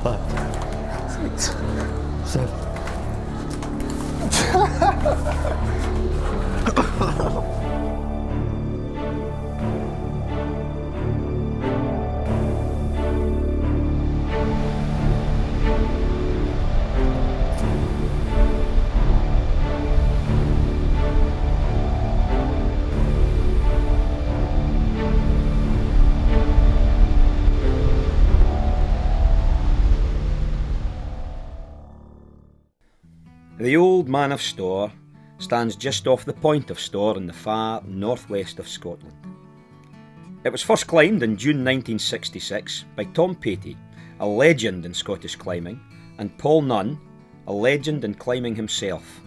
5, 6, 7. The Old Man of Stoer stands just off the point of Stoer in the far northwest of Scotland. It was first climbed in June 1966 by Tom Patey, a legend in Scottish climbing, and Paul Nunn, a legend in climbing himself.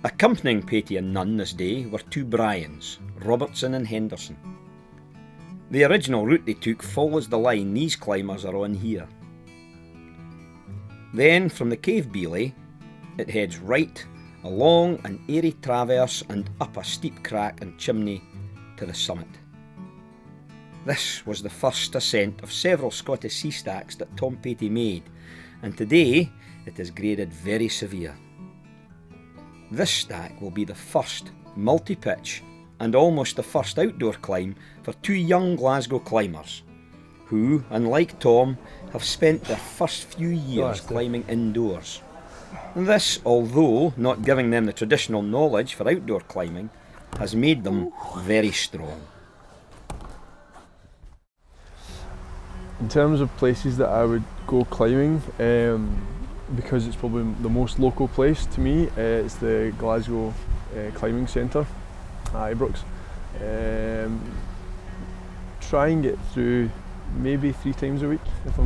Accompanying Patey and Nunn this day were two Brians, Robertson and Henderson. The original route they took follows the line these climbers are on here. Then from the cave belay, it heads right, along an airy traverse and up a steep crack and chimney to the summit. This was the first ascent of several Scottish sea stacks that Tom Patey made, and today it is graded very severe. This stack will be the first multi-pitch and almost the first outdoor climb for two young Glasgow climbers, who, unlike Tom, have spent their first few years climbing indoors. This, although not giving them the traditional knowledge for outdoor climbing, has made them very strong. In terms of places that I would go climbing, because it's probably the most local place to me, it's the Glasgow Climbing Centre at Ibrox. Try and get through maybe 3 times a week if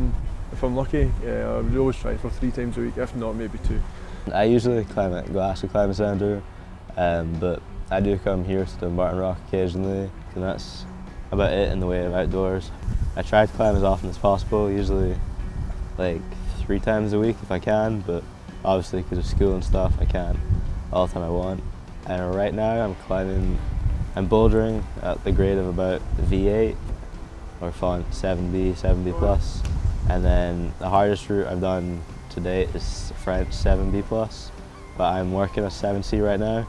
I'm lucky. I would always try for 3 times a week, if not maybe 2. I usually climb at Glasgow Climbing Centre, but I do come here to Barton Rock occasionally, and that's about it in the way of outdoors. I try to climb as often as possible, usually like 3 times a week if I can, but obviously because of school and stuff I can't all the time I want. And right now I'm bouldering at the grade of about V8 or font 7B, 7B plus. And then the hardest route I've done to date is French 7B plus, but I'm working a 7C right now,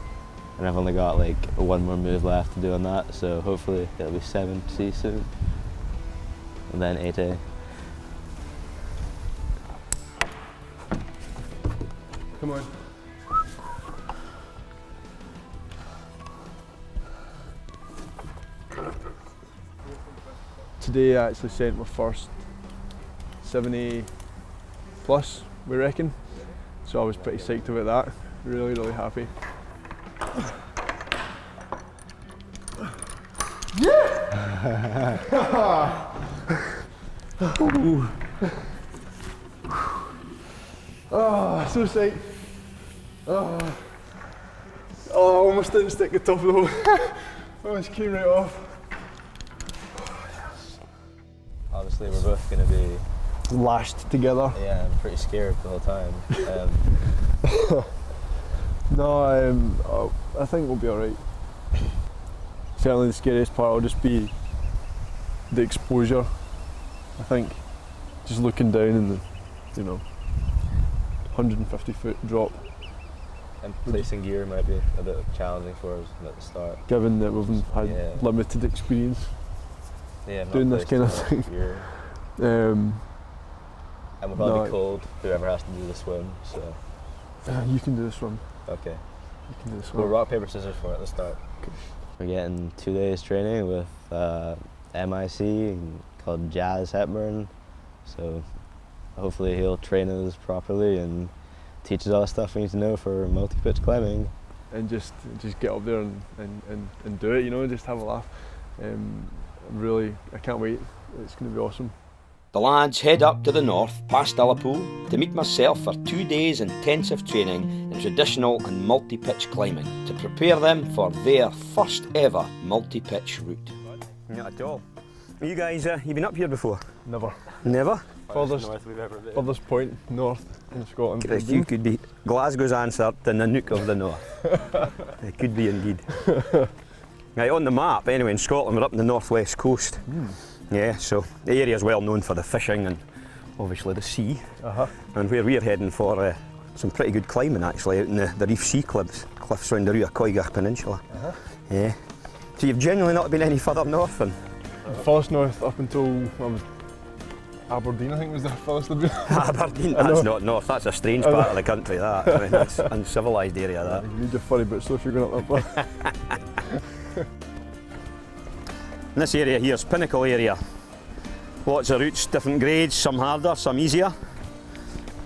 and I've only got like 1 more move left to do on that, so hopefully it'll be 7C soon, and then 8A. Come on. Today I actually sent my first 7A plus, we reckon, so I was pretty psyched about that, really happy. Oh, so psyched. Oh, almost didn't stick the top of the hole. Almost came right off. Obviously we're both going to be Lashed together. Yeah, I'm pretty scared the whole time. No, I think we'll be alright. Certainly the scariest part will just be the exposure. I think just looking down and the, 150 foot drop. And placing gear might be a bit challenging for us at the start. Given that we've had limited experience doing this kind of thing. And we'll probably be cold, whoever has to do the swim, so... you can do the swim. Okay. You can do the swim. We'll rock, paper, scissors for it at the start. Okay. We're getting 2 days training with MIC called Jas Hepburn, so hopefully he'll train us properly and teach us all the stuff we need to know for multi-pitch climbing. And just get up there and do it, just have a laugh. I can't wait, it's going to be awesome. The lads head up to the north past Ullapool to meet myself for 2 days intensive training in traditional and multi-pitch climbing to prepare them for their first ever multi-pitch route. Not at all. You guys, you been up here before? Never. Never? Furthest point north in Scotland. You could be Glasgow's answer to Nanook of the North. It could be indeed. Right, on the map, anyway, in Scotland, we're up in the northwest coast. Yeah, so the area is well known for the fishing and obviously the sea, Uh-huh. and where we're heading for some pretty good climbing actually out in the Reef Sea cliffs round the Rua Coigach Peninsula. Yeah. So you've genuinely not been any further north then? Furthest north up until Aberdeen, I think was the furthest I've been. Aberdeen, that's not north, that's a strange part of the country that. I mean, that's uncivilised area that. You need your furry boots though if you're going up that far. And this area here is Pinnacle area. Lots of routes, different grades, some harder, some easier.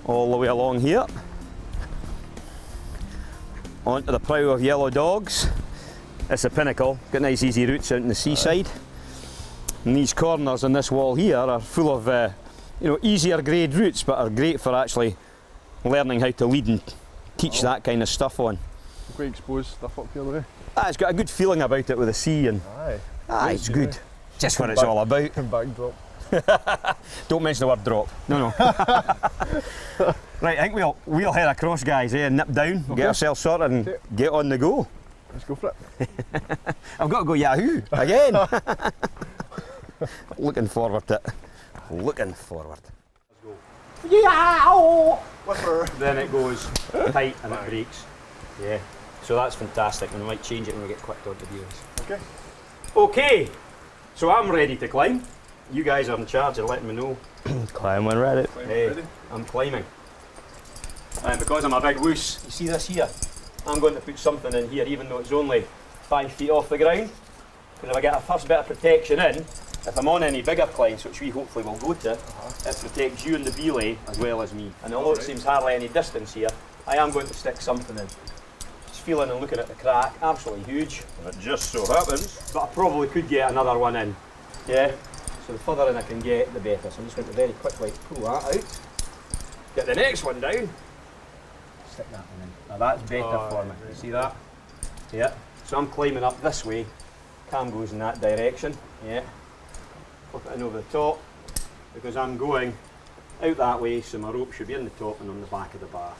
All the way along here. Onto the prow of Yellow Dogs. It's the Pinnacle, got nice easy routes out in the seaside. And these corners in this wall here are full of easier grade routes, but are great for actually learning how to lead and teach that kind of stuff on. Quite exposed stuff up here though. It's got a good feeling about it with the sea, and it's good. Just what it's all about. Bag drop. Don't mention the word drop. No. Right, I think we'll head across, guys, nip down, get ourselves sorted and get on the go. Let's go for it. I've got to go Yahoo again. Looking forward to it. Looking forward. Let's go. Yeah! Then it goes tight and it breaks. Yeah. So that's fantastic, and we might change it when we get clicked onto viewers. Okay. Okay. So I'm ready to climb. You guys are in charge of letting me know. Climb when ready. Hey, I'm climbing. And because I'm a big wuss, you see this here? I'm going to put something in here even though it's only 5 feet off the ground. Because if I get a first bit of protection in, if I'm on any bigger climbs, which we hopefully will go to, it protects you and the belay as well as me. And although it seems hardly any distance here, I am going to stick something in. Just feeling and looking at the crack, absolutely huge. And it just so happens. But I probably could get another one in. Yeah? So the further in I can get, the better. So I'm just going to very quickly pull that out. Get the next one down. Stick that one in. Now that's better for me. You see that? Yeah. So I'm climbing up this way. Cam goes in that direction. Yeah. Flip it in over the top because I'm going out that way, so my rope should be in the top and on the back of the bar.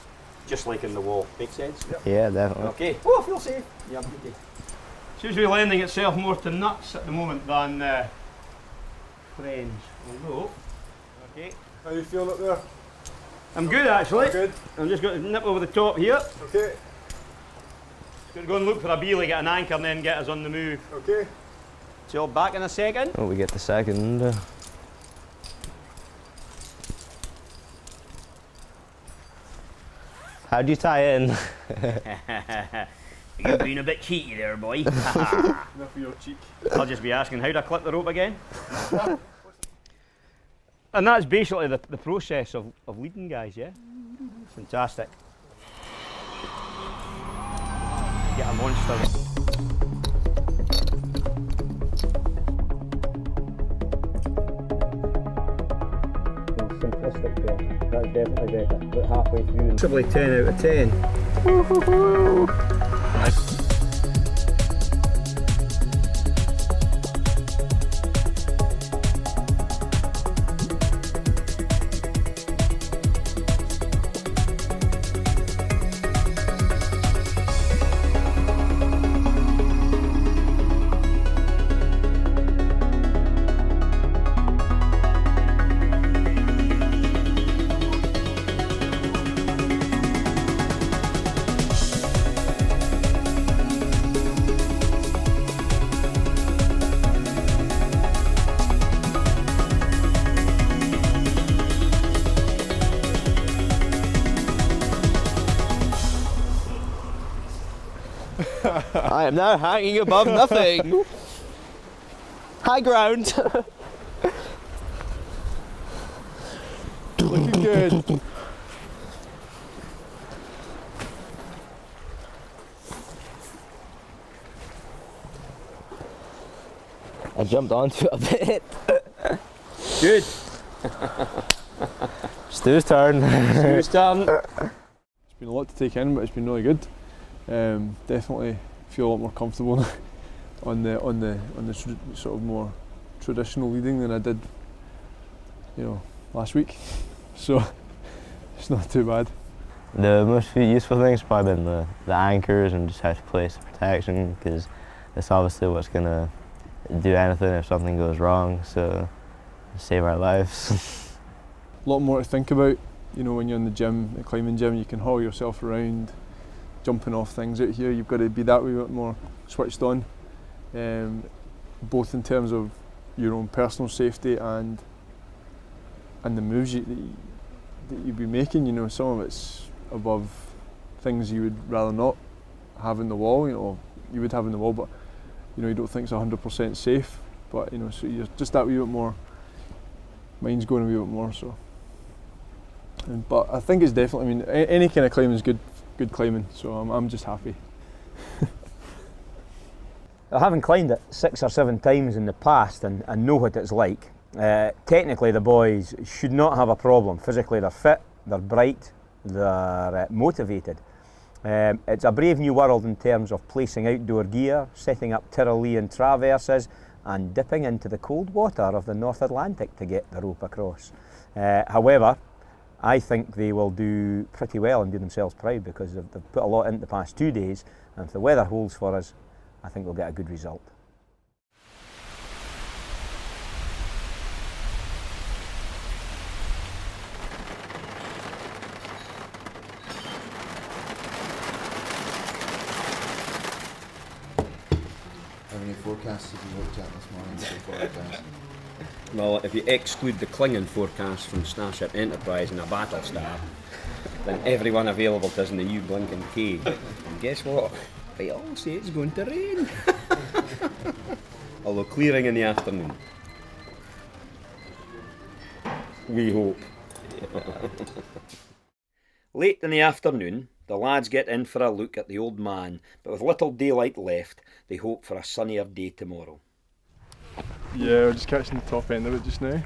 Just like in the wall. Make sense? Yep. Yeah, definitely. Okay. Oh, I feel safe. Yeah, okay. Seems to be lending itself more to nuts at the moment than friends. Although, okay. How are you feeling up there? I'm good actually. Good. I'm just going to nip over the top here. Okay. Just going to go and look for a beelie, get an anchor and then get us on the move. Okay. So back in a second. Oh, we get the second. How'd you tie in? You're being a bit cheeky there, boy. Enough of your cheek. I'll just be asking, how'd I clip the rope again? And that's basically the process of leading, guys, yeah? Fantastic. Get a monster. Simplistic there. That's definitely better. About halfway through. Possibly 10 out of 10. I am now hanging above nothing. High ground. Looking good. I jumped onto it a bit. Good. Stu's turn. Stu's turn. It's been a lot to take in, but it's been really good. Definitely feel a lot more comfortable on the sort of more traditional leading than I did, last week. So it's not too bad. The most useful thing has probably been the anchors and just how to place the protection, because it's obviously what's going to do anything if something goes wrong, so save our lives. a lot more to think about. You know, when you're in the gym, the climbing gym, you can haul yourself around, jumping off things. Out here, you've got to be that wee bit more switched on, both in terms of your own personal safety and the moves that you'd be making. You know, some of it's above things you would rather not have in the wall. You know, you would have in the wall, but you know, you don't think it's 100% safe. But you know, so you're just that wee bit more. Mine's going a wee bit more so. But I think it's definitely. I mean, any kind of climbing is good climbing. So I'm just happy. Having climbed it 6 or 7 times in the past and know what it's like, technically the boys should not have a problem. Physically they're fit, they're bright, they're motivated. It's a brave new world in terms of placing outdoor gear, setting up Tyrolean traverses and dipping into the cold water of the North Atlantic to get the rope across. However, I think they will do pretty well and do themselves proud because they've put a lot in the past 2 days, and if the weather holds for us, I think we'll get a good result. How many forecasts have you looked at this morning before forecast? Well, if you exclude the clinging forecast from Starship Enterprise and a battle star, then everyone available to us in the new blinking cave. And guess what? They all say it's going to rain. Although clearing in the afternoon. We hope. Late in the afternoon, the lads get in for a look at the old man, but with little daylight left, they hope for a sunnier day tomorrow. Yeah, we're just catching the top end of it just now.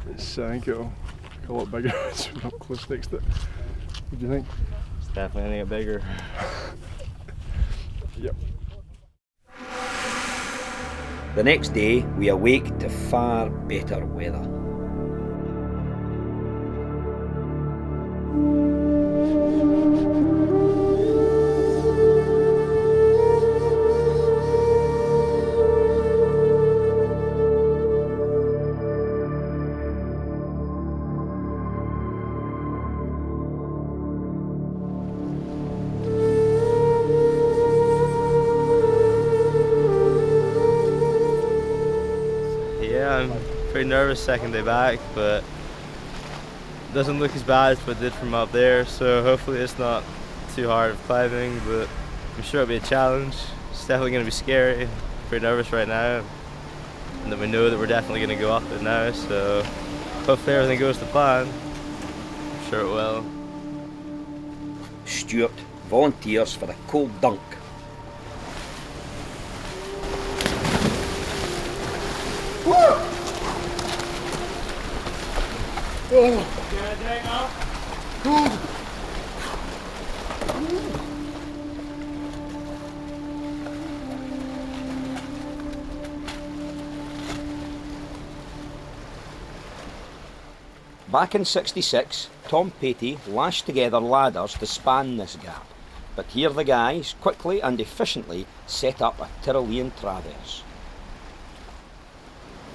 I think it'll look a lot bigger once we're up close next to it. What do you think? It's definitely going to get bigger. Yep. The next day, we awake to far better weather. Yeah, I'm pretty nervous second day back, but it doesn't look as bad as what it did from up there, so hopefully it's not too hard of climbing, but I'm sure it'll be a challenge. It's definitely going to be scary. Pretty nervous right now, and then we know that we're definitely going to go up it now, so hopefully everything goes to plan. I'm sure it will. Stuart volunteers for the cold dunk. Back in '66, Tom Patey lashed together ladders to span this gap, but here the guys quickly and efficiently set up a Tyrolean traverse.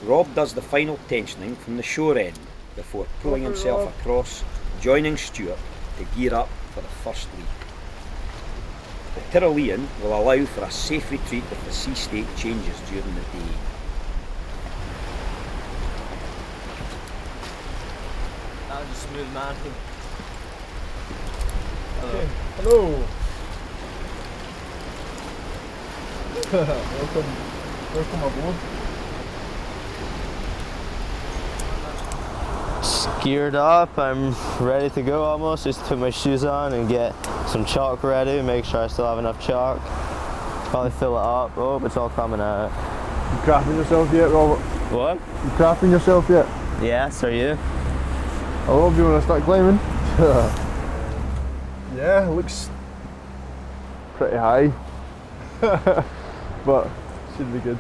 Rob does the final tensioning from the shore end before pulling himself across, joining Stuart to gear up for the first leap. The Tyrolean will allow for a safe retreat if the sea state changes during the day. That was a smooth mountain. Okay. Hello. Welcome aboard. Geared up, I'm ready to go almost. Just put my shoes on and get some chalk ready, make sure I still have enough chalk. Probably fill it up. Oh, it's all coming out. You crapping yourself yet, Robert? What? You crapping yourself yet? Yes, are you? I love you when I start climbing. Yeah, it looks pretty high. But should be good.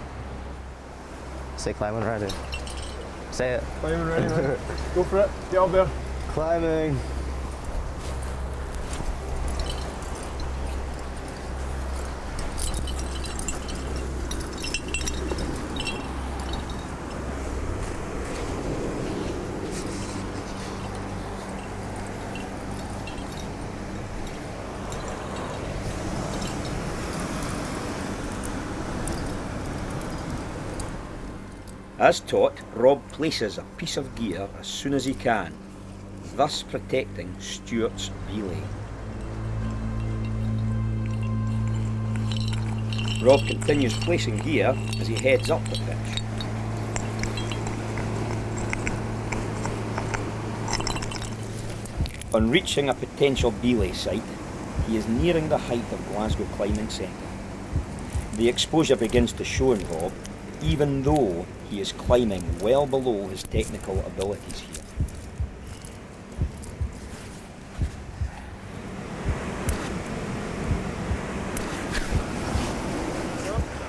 Say climbing ready. Say it. Climbing ready, man. Go for it. Get up there. Climbing. As taught, Rob places a piece of gear as soon as he can, thus protecting Stuart's belay. Rob continues placing gear as he heads up the pitch. On reaching a potential belay site, he is nearing the height of Glasgow Climbing Centre. The exposure begins to show in Rob, even though he is climbing well below his technical abilities here.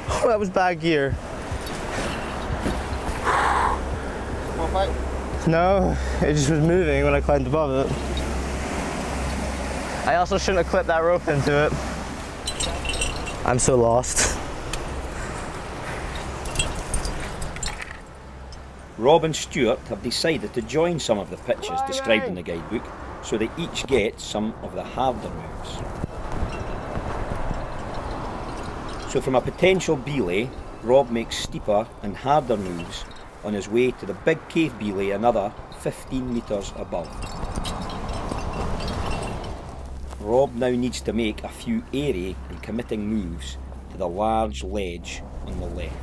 Oh, that was bad gear. No, it just was moving when I climbed above it. I also shouldn't have clipped that rope into it. I'm so lost. Rob and Stuart have decided to join some of the pitches described in the guidebook, so they each get some of the harder moves. So from a potential belay, Rob makes steeper and harder moves on his way to the big cave belay another 15 metres above. Rob now needs to make a few airy and committing moves to the large ledge on the left.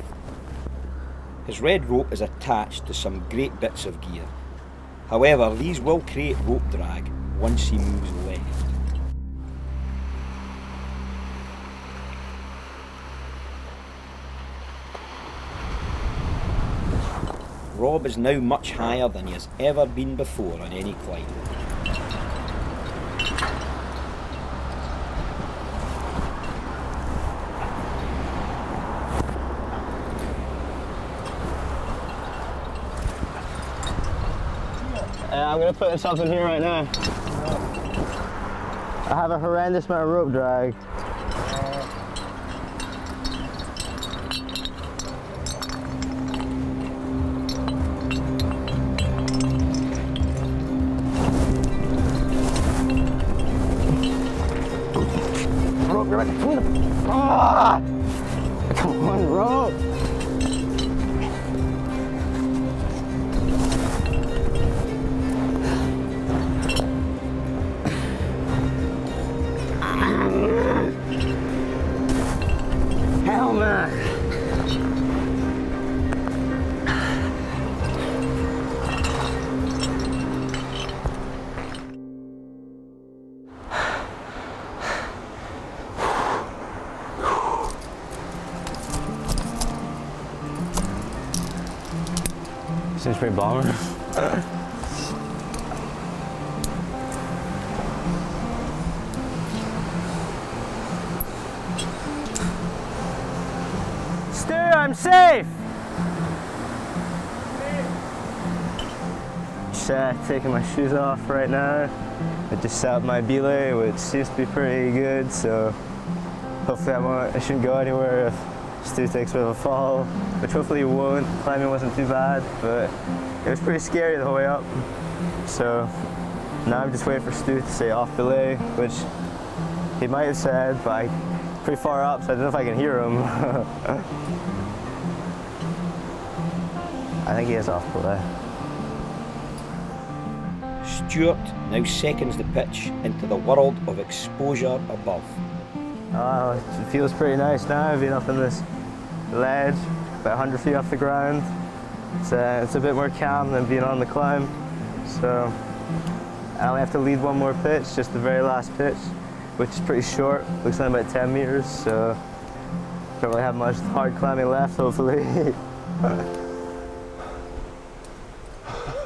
His red rope is attached to some great bits of gear. However, these will create rope drag once he moves left. Rob is now much higher than he has ever been before on any climb. I'm going to put something here right now. I have a horrendous amount of rope drag. Rope, you're right between them. Ah! Come on, rope. Helmet! Seems pretty bomber. Stu, I'm safe! Just taking my shoes off right now. I just set up my belay, which seems to be pretty good, so hopefully I shouldn't go anywhere if Stu takes a bit of a fall, which hopefully he won't. Climbing wasn't too bad, but it was pretty scary the whole way up. So now I'm just waiting for Stu to say off belay, which he might have said, but I'm pretty far up, so I don't know if I can hear him. I think he is off belay. Stuart now seconds the pitch into the world of exposure above. It feels pretty nice now, being up in this ledge, about 100 feet off the ground. It's a bit more calm than being on the climb. So I only have to lead one more pitch, just the very last pitch, which is pretty short. Looks like about 10 meters, so don't really have much hard climbing left, hopefully.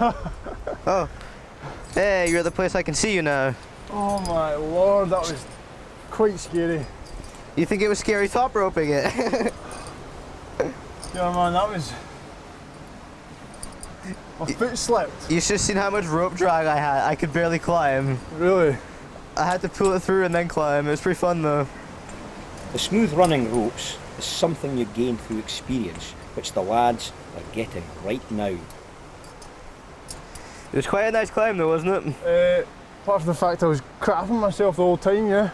Oh, hey, you're at the place I can see you now. Oh my lord, that was quite scary. You think it was scary top roping it? Yeah man, that was... My foot slipped. You should have seen how much rope drag I had. I could barely climb. Really? I had to pull it through and then climb. It was pretty fun though. The smooth running ropes is something you gain through experience, which the lads are getting right now. It was quite a nice climb though, wasn't it? Apart from the fact I was crapping myself the whole time, yeah.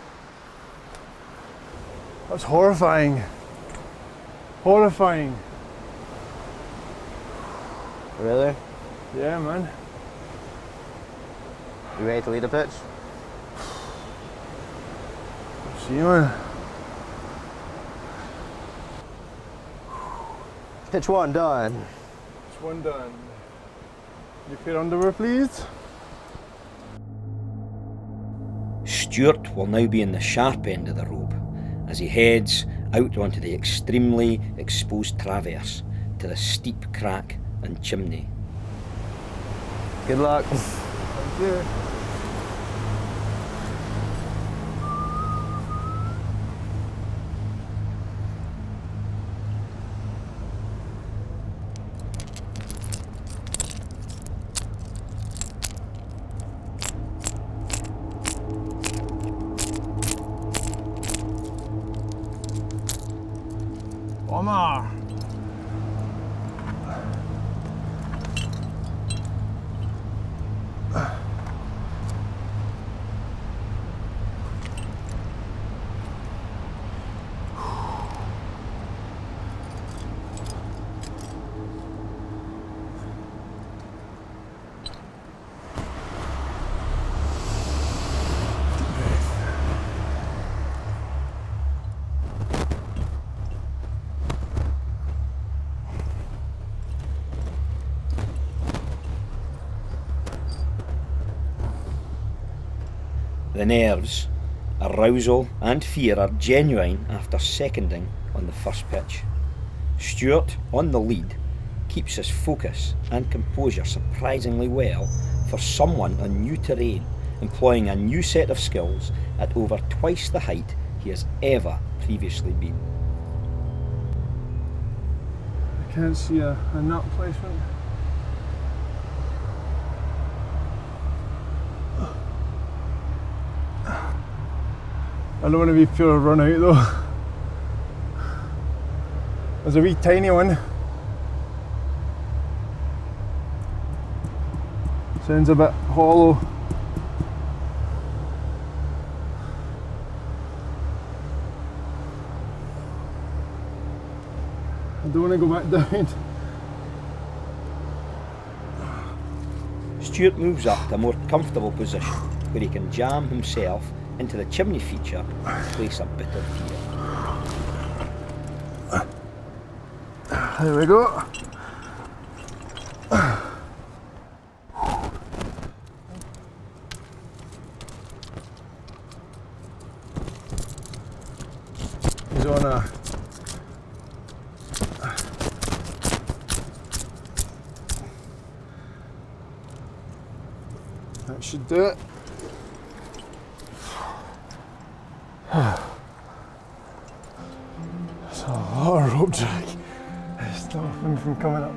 That was horrifying. Horrifying. Really? Yeah, man. You ready to lead a pitch? See, man. Pitch one done. It's one done. Your pair of underwear, please. Stuart will now be in the sharp end of the rope as he heads out onto the extremely exposed traverse to the steep crack and chimney. Good luck. Thank you. Omar. The nerves, arousal and fear are genuine after seconding on the first pitch. Stuart, on the lead, keeps his focus and composure surprisingly well for someone on new terrain, employing a new set of skills at over twice the height he has ever previously been. I can't see a nut placement. I don't want to be pure run out though. There's a wee tiny one. Sounds a bit hollow. I don't want to go back down. Stuart moves up to a more comfortable position where he can jam himself into the chimney feature and place a bit of fear. There we go. He's on a that should do it. That's a lot of rope drag. It's stopping from coming up.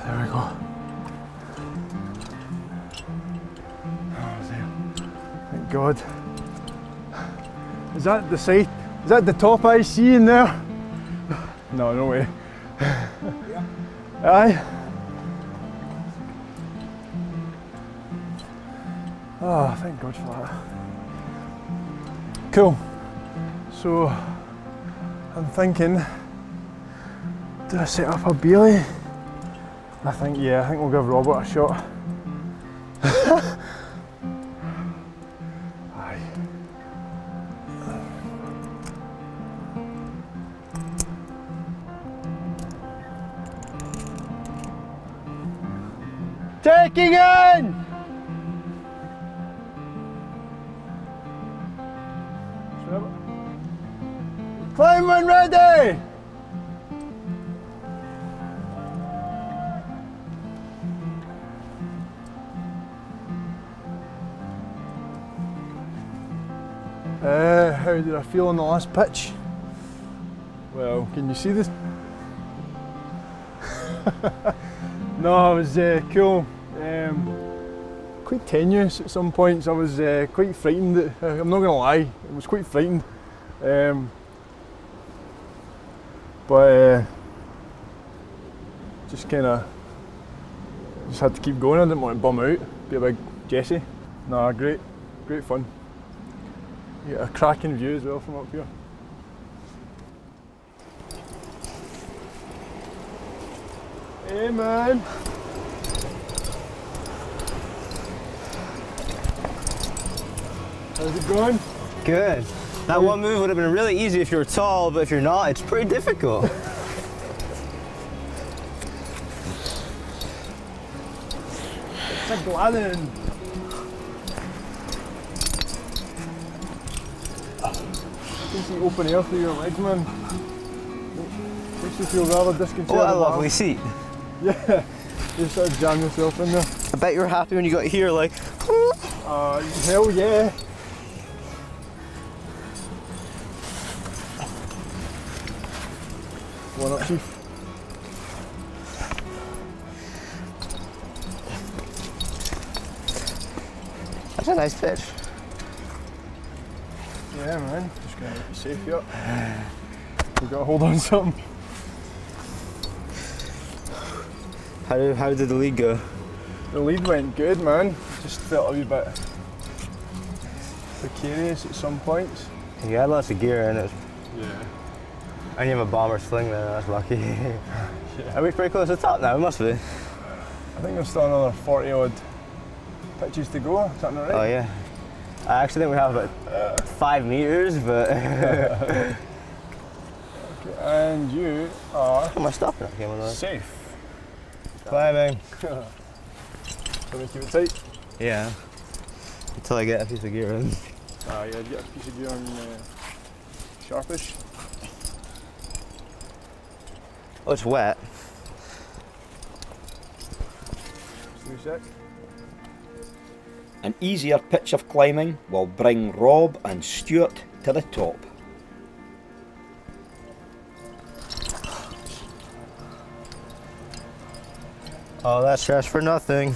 There we go. Oh, there. Thank God. Is that the side? Is that the top I see in there? No, no way. Yeah. Aye. Oh, thank God for that. Cool. So, I'm thinking, do I set up a Bailey? I think we'll give Robert a shot. Aye. Taking in! Climb when ready! How did I feel on the last pitch? Well, can you see this? No, it was cool. Quite tenuous at some points. I was quite frightened. I'm not going to lie, I was quite frightened. But just kind of had to keep going. I didn't want to bum out, be a big Jessie. Nah, great fun. You get a cracking view as well from up here. Hey man! How's it going? Good. That one move would have been really easy if you were tall, but if you're not, it's pretty difficult. It's a Gladden. You can see open air through your legs, man. Makes you feel rather disconcerted. What a lovely seat. Yeah, you sort of jam yourself in there. I bet you were happy when you got here, like, Hell yeah. One up, Chief. that's a nice pitch. Yeah, man. Just gonna make you safe here. You gotta hold on to something. How did the lead go? The lead went good, man. Just felt a wee bit precarious at some points. You had lots of gear in it. Yeah. And you have a bomber sling there, that's lucky. Yeah. Are we pretty close to the top now? We must be. I think there's still another 40 odd pitches to go. Is that not right? Oh yeah. I actually think we have about 5 meters, but... Okay, and you are Am I stopping that game on that? safe. Climbing. So we keep it tight. Yeah. Until I get a piece of gear in. Yeah, get a piece of gear on sharpish. Oh, it's wet. Just a sec. An easier pitch of climbing will bring Rob and Stuart to the top. Oh, that stress for nothing.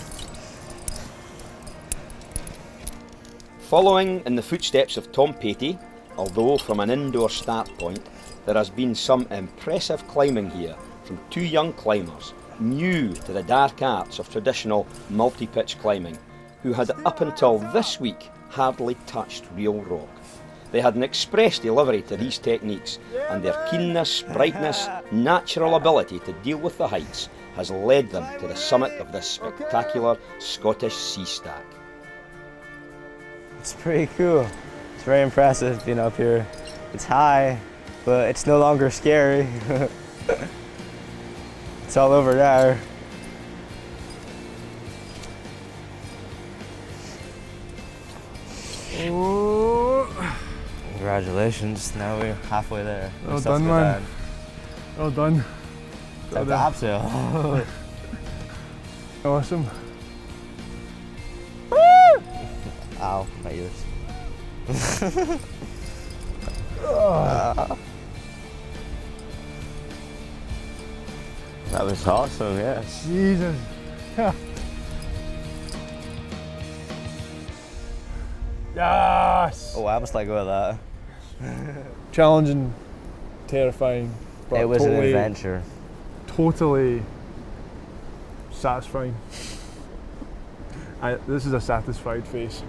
Following in the footsteps of Tom Patey, although from an indoor start point, there has been some impressive climbing here from two young climbers new to the dark arts of traditional multi-pitch climbing, who had up until this week hardly touched real rock. They had an express delivery to these techniques, and their keenness, brightness, natural ability to deal with the heights has led them to the summit of this spectacular Scottish sea stack. It's pretty cool. It's very impressive being up here. It's high, but it's no longer scary. It's all over there. Oh. Congratulations, now we're halfway there. Well done, man. Well done. Time to abseil. Awesome. Ow, my ears. That was awesome, yes. Jesus. Yes! Oh, I almost let go of that. Challenging, terrifying, but It was an totally, adventure. totally satisfying. This is a satisfied face.